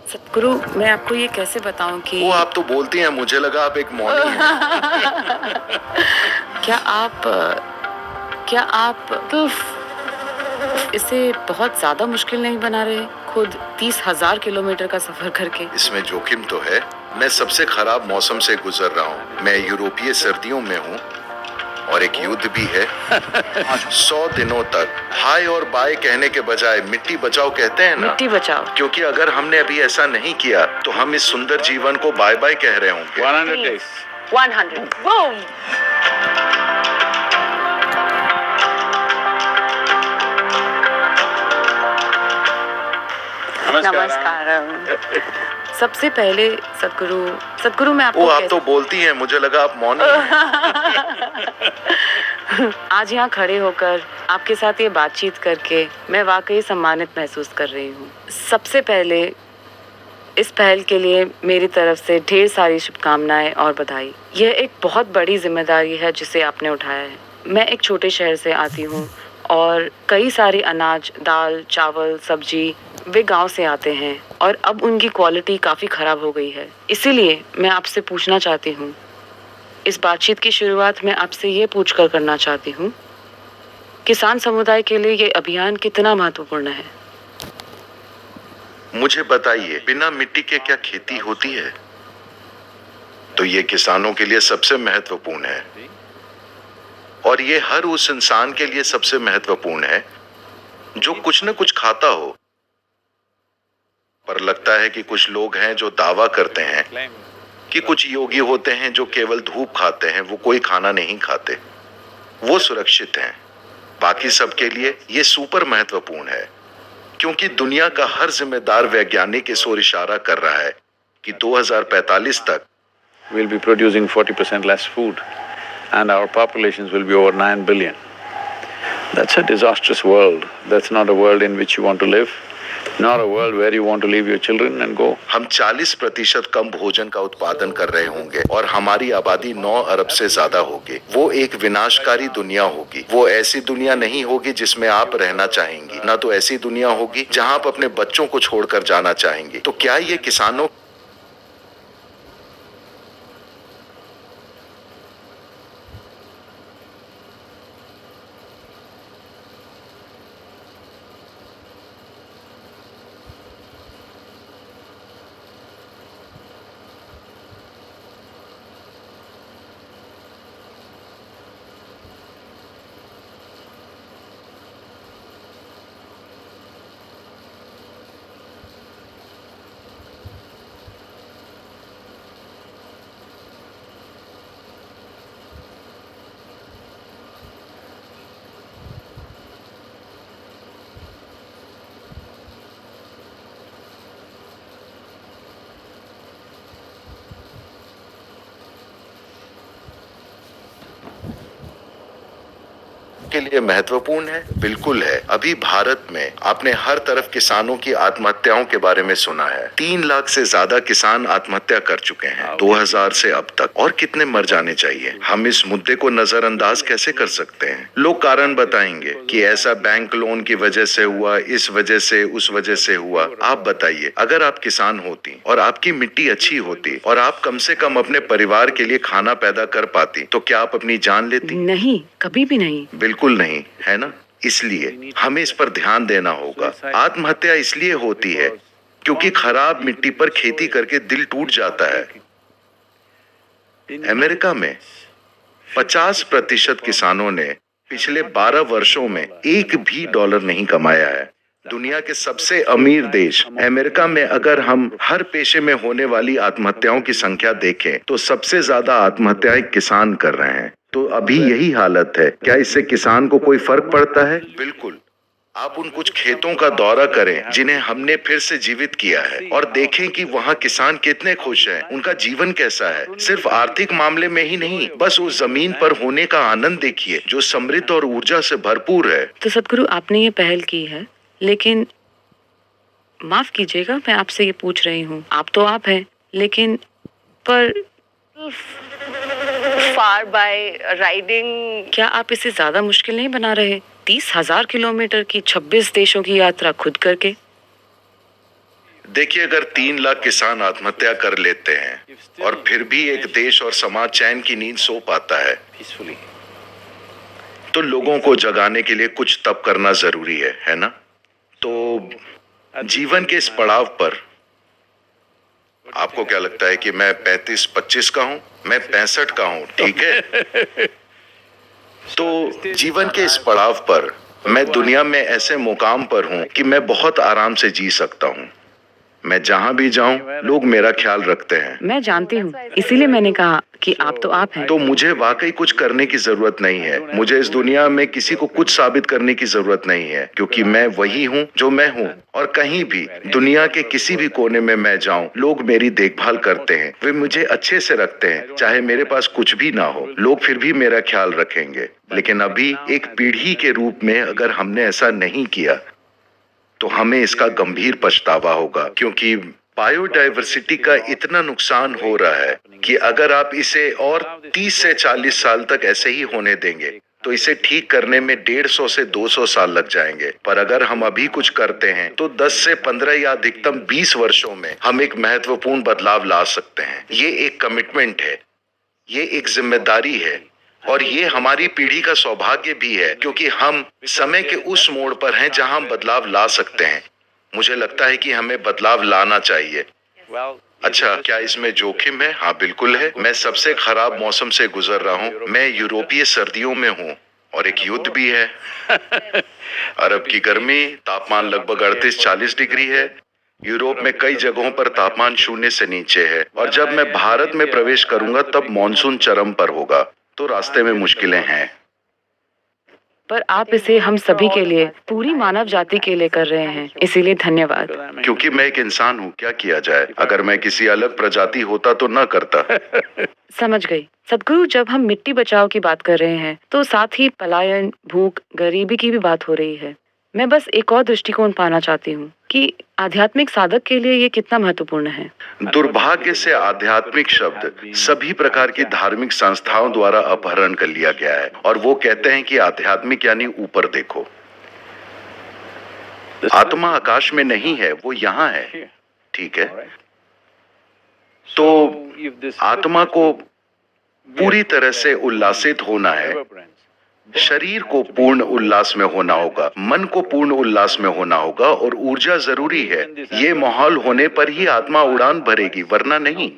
सतगुरु, मैं आपको ये कैसे बताऊं कि वो आप तो बोलती हैं, मुझे लगा आप एक मौनी हैं। क्या आप इसे बहुत ज्यादा मुश्किल नहीं बना रहे? खुद 30,000 किलोमीटर का सफर करके। इसमें जोखिम तो है। मैं सबसे खराब मौसम से गुजर रहा हूँ। मैं यूरोपीय सर्दियों में हूँ और एक युद्ध भी है। 100 दिनों तक हाय और बाय कहने के बजाय मिट्टी बचाओ कहते हैं ना। मिट्टी बचाओ, क्योंकि अगर हमने अभी ऐसा नहीं किया तो हम इस सुंदर जीवन को बाय बाय कह रहे होंगे। 100 days. 100 बूम। नमस्कार। सबसे पहले सतगुरु मैं आपको वो आप तो बोलती हैं, मुझे लगा आप मौनी हैं। आज यहाँ खड़े होकर आपके साथ ये बातचीत करके मैं वाकई सम्मानित महसूस कर रही हूँ। सबसे पहले इस पहल के लिए मेरी तरफ से ढेर सारी शुभकामनाएं और बधाई। यह एक बहुत बड़ी जिम्मेदारी है जिसे आपने उठाया है। मैं एक छोटे शहर से आती हूँ और कई सारी अनाज, दाल, चावल, सब्जी वे गांव से आते हैं और अब उनकी क्वालिटी काफ़ी ख़राब हो गई है। इसीलिए मैं आपसे पूछना चाहती हूँ, इस बातचीत की शुरुआत मैं आपसे ये पूछकर करना चाहती हूँ, किसान समुदाय के लिए ये अभियान कितना महत्वपूर्ण है? मुझे बताइए, बिना मिट्टी के क्या खेती होती है? तो ये किसानों के लिए सबसे महत्वपूर्ण है और ये हर उस इंसान के लिए सबसे महत्वपूर्ण है जो कुछ न कुछ खाता हो। पर लगता है कि कुछ लोग हैं जो दावा करते हैं कि कुछ योगी होते हैं जो केवल धूप खाते हैं, वो कोई खाना नहीं खाते, वो सुरक्षित हैं। बाकी सबके लिए ये सुपर महत्वपूर्ण है, क्योंकि दुनिया का हर जिम्मेदार वैज्ञानिक इस ओर इशारा कर रहा है कि 2045 तक We'll be producing 40% less food and our populations will be over 9 billion. That's a disastrous world. That's not a world in which you want to live, not a world where you want to leave your children and go. हम 40% कम भोजन का उत्पादन कर रहे होंगे और हमारी आबादी 9 अरब से ज्यादा होगी। वो एक विनाशकारी दुनिया होगी। वो ऐसी दुनिया नहीं होगी जिसमें आप रहना चाहेंगी, ना तो ऐसी दुनिया होगी जहां आप अपने बच्चों को छोड़कर जाना चाहेंगी। तो क्या ये किसानों के लिए महत्वपूर्ण है? बिल्कुल है। अभी भारत में आपने हर तरफ किसानों की आत्महत्याओं के बारे में सुना है। 3 लाख से ज्यादा किसान आत्महत्या कर चुके हैं 2000 से अब तक, और कितने मर जाने चाहिए। हम इस मुद्दे को नजरअंदाज कैसे कर सकते हैं? लोग कारण बताएंगे कि ऐसा बैंक लोन की वजह से हुआ, इस वजह से, उस वजह से हुआ। आप बताइए, अगर आप किसान होती और आपकी मिट्टी अच्छी होती और आप कम से कम अपने परिवार के लिए खाना पैदा कर पाती, तो क्या आप अपनी जान लेती? नहीं, कभी भी नहीं। बिल्कुल नहीं, है ना? इसलिए हमें इस पर ध्यान देना होगा। आत्महत्या इसलिए होती है क्योंकि खराब मिट्टी पर खेती करके दिल टूट जाता है। अमेरिका में 50% किसानों ने पिछले 12 वर्षों में एक भी डॉलर नहीं कमाया है। दुनिया के सबसे अमीर देश अमेरिका में अगर हम हर पेशे में होने वाली आत्महत्याओं की संख्या देखें तो सबसे ज्यादा आत्महत्याएं किसान कर रहे हैं। तो अभी यही हालत है। क्या इससे किसान को कोई फर्क पड़ता है? बिल्कुल। आप उन कुछ खेतों का दौरा करें जिन्हें हमने फिर से जीवित किया है और देखें कि वहाँ किसान कितने खुश हैं, उनका जीवन कैसा है। सिर्फ आर्थिक मामले में ही नहीं, बस उस जमीन पर होने का आनंद देखिए जो समृद्ध और ऊर्जा से भरपूर है। तो सतगुरु, आपने ये पहल की है, लेकिन माफ कीजिएगा मैं आपसे ये पूछ रही हूँ, आप तो आप हैं, लेकिन पर फार बाय राइडिंग, क्या आप इसे ज्यादा मुश्किल नहीं बना रहे? 30,000 किलोमीटर की 26 देशों की यात्रा खुद करके। देखिए, अगर 3 लाख किसान आत्महत्या कर लेते हैं और फिर भी एक देश और समाज चैन की नींद सो पाता है, peacefully. तो लोगों को जगाने के लिए कुछ तप करना जरूरी है ना? तो जीवन के इस पड़ाव पर आपको क्या लगता है कि मैं 35-25 का हूं, मैं 65 का हूं, ठीक है? तो जीवन के इस पड़ाव पर मैं दुनिया में ऐसे मुकाम पर हूं कि मैं बहुत आराम से जी सकता हूं। मैं जहां भी जाऊं, लोग मेरा ख्याल रखते हैं। मैं जानती हूँ, इसीलिए मैंने कहा कि आप तो आप हैं। तो मुझे वाकई कुछ करने की जरूरत नहीं है। मुझे इस दुनिया में किसी को कुछ साबित करने की जरूरत नहीं है, क्योंकि मैं वही हूँ जो मैं हूँ। और कहीं भी दुनिया के किसी भी कोने में मैं जाऊं, लोग मेरी देखभाल करते हैं, वे मुझे अच्छे से रखते हैं। चाहे मेरे पास कुछ भी ना हो, लोग फिर भी मेरा ख्याल रखेंगे। लेकिन अभी एक पीढ़ी के रूप में अगर हमने ऐसा नहीं किया तो हमें इसका गंभीर पछतावा होगा, क्योंकि बायोडायवर्सिटी का इतना नुकसान हो रहा है कि अगर आप इसे और 30 से 40 साल तक ऐसे ही होने देंगे तो इसे ठीक करने में 150 से 200 साल लग जाएंगे। पर अगर हम अभी कुछ करते हैं तो 10 से 15 या अधिकतम 20 वर्षों में हम एक महत्वपूर्ण बदलाव ला सकते हैं। ये एक कमिटमेंट है, ये एक जिम्मेदारी है, और ये हमारी पीढ़ी का सौभाग्य भी है, क्योंकि हम समय के उस मोड़ पर हैं जहां हम बदलाव ला सकते हैं। मुझे लगता है कि हमें बदलाव लाना चाहिए। अच्छा, क्या इसमें जोखिम है? हाँ, बिल्कुल है। मैं सबसे खराब मौसम से गुजर रहा हूँ। मैं यूरोपीय सर्दियों में हूँ और एक युद्ध भी है। अरब की गर्मी, तापमान लगभग 38-40 डिग्री है। यूरोप में कई जगहों पर तापमान 0 से नीचे है, और जब मैं भारत में प्रवेश करूंगा तब मॉनसून चरम पर होगा। तो रास्ते में मुश्किलें हैं। पर आप इसे हम सभी के लिए, पूरी मानव जाति के लिए कर रहे हैं, इसीलिए धन्यवाद। क्योंकि मैं एक इंसान हूँ, क्या किया जाए? अगर मैं किसी अलग प्रजाति होता तो न करता। समझ गई। सदगुरु, जब हम मिट्टी बचाओ की बात कर रहे हैं तो साथ ही पलायन, भूख, गरीबी की भी बात हो रही है। मैं बस एक और दृष्टिकोण पाना चाहती हूँ कि आध्यात्मिक साधक के लिए ये कितना महत्वपूर्ण है। दुर्भाग्य से आध्यात्मिक शब्द सभी प्रकार की धार्मिक संस्थाओं द्वारा अपहरण कर लिया गया है, और वो कहते हैं कि आध्यात्मिक यानी ऊपर देखो। आत्मा आकाश में नहीं है, वो यहाँ है, ठीक है? तो आत्मा को पूरी तरह से उल्लासित होना है, शरीर को पूर्ण उल्लास में होना होगा, मन को पूर्ण उल्लास में होना होगा, और ऊर्जा जरूरी है। ये माहौल होने पर ही आत्मा उड़ान भरेगी, वरना नहीं।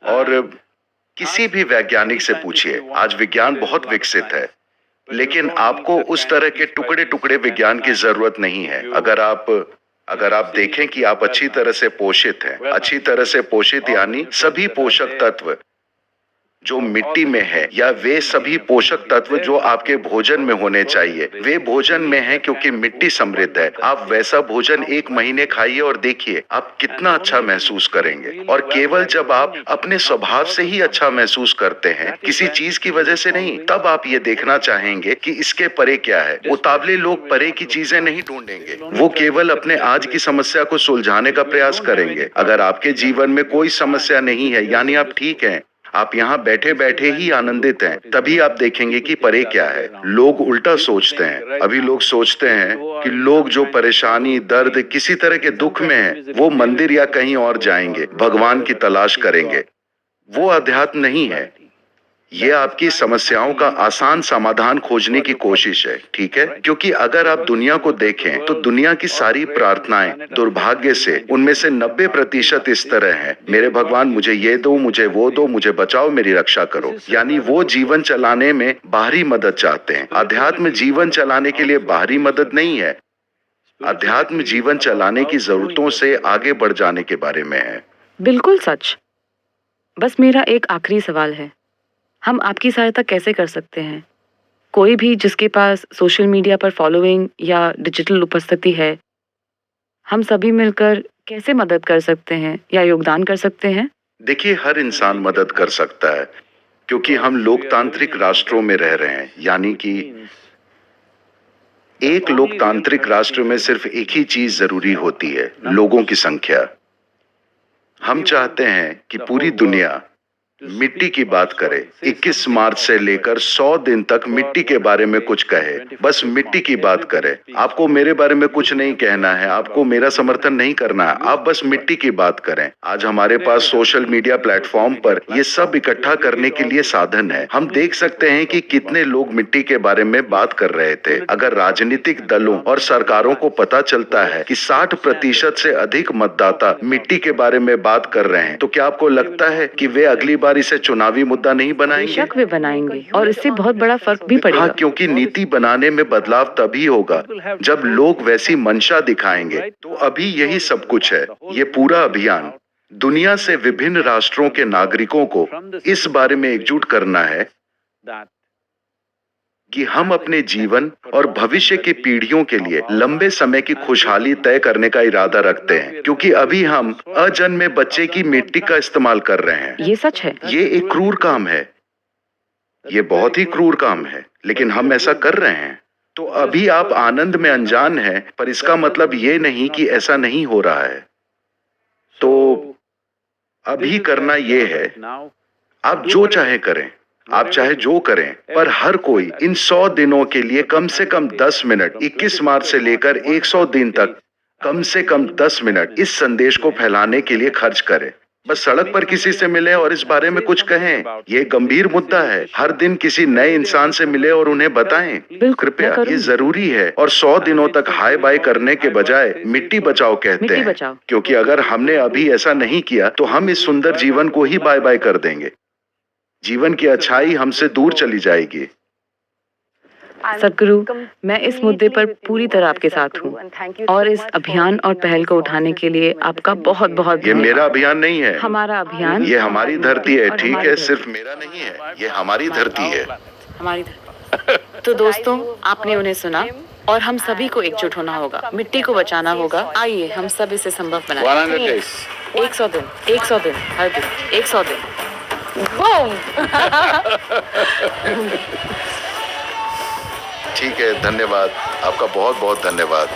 और किसी भी वैज्ञानिक से पूछिए, आज विज्ञान बहुत विकसित है, लेकिन आपको उस तरह के टुकड़े टुकड़े विज्ञान की जरूरत नहीं है। अगर आप देखें कि आप अच्छी तरह से पोषित हैं, अच्छी तरह से पोषित यानी सभी पोषक तत्व जो मिट्टी में है, या वे सभी पोषक तत्व जो आपके भोजन में होने चाहिए, वे भोजन में हैं क्योंकि मिट्टी समृद्ध है। आप वैसा भोजन 1 महीने खाइए और देखिए आप कितना अच्छा महसूस करेंगे। और केवल जब आप अपने स्वभाव से ही अच्छा महसूस करते हैं, किसी चीज की वजह से नहीं, तब आप ये देखना चाहेंगे कि इसके परे क्या है। उतावले लोग परे की चीजें नहीं ढूंढेंगे, वो केवल अपने आज की समस्या को सुलझाने का प्रयास करेंगे। अगर आपके जीवन में कोई समस्या नहीं है, यानी आप ठीक हैं, आप यहाँ बैठे बैठे ही आनंदित हैं, तभी आप देखेंगे कि परे क्या है। लोग उल्टा सोचते हैं। अभी लोग सोचते हैं कि लोग जो परेशानी, दर्द, किसी तरह के दुख में हैं, वो मंदिर या कहीं और जाएंगे, भगवान की तलाश करेंगे। वो अध्यात्म नहीं है, ये आपकी समस्याओं का आसान समाधान खोजने की कोशिश है, ठीक है? क्योंकि अगर आप दुनिया को देखें तो दुनिया की सारी प्रार्थनाएं दुर्भाग्य से उनमें से 90% इस तरह हैं, मेरे भगवान मुझे ये दो, मुझे वो दो, मुझे बचाओ, मेरी रक्षा करो। यानी वो जीवन चलाने में बाहरी मदद चाहते हैं। अध्यात्म जीवन चलाने के लिए बाहरी मदद नहीं है, अध्यात्म जीवन चलाने की जरूरतों से आगे बढ़ जाने के बारे में है। बिल्कुल सच। बस मेरा एक आखिरी सवाल है, हम आपकी सहायता कैसे कर सकते हैं? कोई भी जिसके पास सोशल मीडिया पर फॉलोइंग या डिजिटल उपस्थिति है, हम सभी मिलकर कैसे मदद कर सकते हैं या योगदान कर सकते हैं? देखिए, हर इंसान मदद कर सकता है, क्योंकि हम लोकतांत्रिक राष्ट्रों में रह रहे हैं। यानी कि एक लोकतांत्रिक राष्ट्र में सिर्फ एक ही चीज जरूरी होती है, लोगों की संख्या। हम चाहते हैं कि पूरी दुनिया मिट्टी की बात करे, 21 मार्च से लेकर 100 दिन तक मिट्टी के बारे में कुछ कहे, बस मिट्टी की बात करे। आपको मेरे बारे में कुछ नहीं कहना है, आपको मेरा समर्थन नहीं करना है, आप बस मिट्टी की बात करें। आज हमारे पास सोशल मीडिया प्लेटफॉर्म पर ये सब इकट्ठा करने के लिए साधन है। हम देख सकते हैं कि कितने लोग मिट्टी के बारे में बात कर रहे थे। अगर राजनीतिक दलों और सरकारों को पता चलता है कि 60% से अधिक मतदाता मिट्टी के बारे में बात कर रहे हैं, तो क्या आपको लगता है कि वे अगली बार इसे चुनावी मुद्दा नहीं बनाएंगे? बेशक वे बनाएंगे और इससे बहुत बड़ा फर्क भी पड़ेगा। हाँ, क्योंकि नीति बनाने में बदलाव तभी होगा जब लोग वैसी मंशा दिखाएंगे। तो अभी यही सब कुछ है। ये पूरा अभियान दुनिया से विभिन्न राष्ट्रों के नागरिकों को इस बारे में एकजुट करना है कि हम अपने जीवन और भविष्य की पीढ़ियों के लिए लंबे समय की खुशहाली तय करने का इरादा रखते हैं, क्योंकि अभी हम अजन्मे बच्चे की मिट्टी का इस्तेमाल कर रहे हैं। ये सच है। ये एक क्रूर काम है, ये बहुत ही क्रूर काम है, लेकिन हम ऐसा कर रहे हैं। तो अभी आप आनंद में अनजान हैं, पर इसका मतलब ये नहीं कि ऐसा नहीं हो रहा है। तो अभी करना ये है, आप जो चाहे करें, आप चाहे जो करें, पर हर कोई इन 100 दिनों के लिए कम से कम 10 मिनट, 21 मार्च से लेकर 100 दिन तक कम से कम 10 मिनट इस संदेश को फैलाने के लिए खर्च करें। बस सड़क पर किसी से मिले और इस बारे में कुछ कहें। ये गंभीर मुद्दा है। हर दिन किसी नए इंसान से मिले और उन्हें बताएं। कृपया, ये जरूरी है। और 100 दिनों तक हाय बाय करने के बजाय मिट्टी बचाओ कहते हैं, क्योंकि अगर हमने अभी ऐसा नहीं किया तो हम इस सुंदर जीवन को ही बाय बाय कर देंगे। जीवन की अच्छाई हमसे दूर चली जाएगी। सदगुरु, मैं इस मुद्दे पर पूरी तरह आपके साथ हूँ और इस अभियान और पहल को उठाने के लिए आपका बहुत बहुत ये मेरा अभियान नहीं है, हमारा अभियान, ये हमारी धरती है। ठीक है, सिर्फ मेरा नहीं है, ये हमारी धरती है, हमारी धरती। तो दोस्तों, आपने उन्हें सुना और हम सभी को एकजुट होना होगा, मिट्टी को बचाना होगा। आइए हम सब इसे संभव बनाएं। 100 days. 100 दिन, 100 दिन, हर दिन 100 दिन। ठीक है, धन्यवाद, आपका बहुत बहुत धन्यवाद।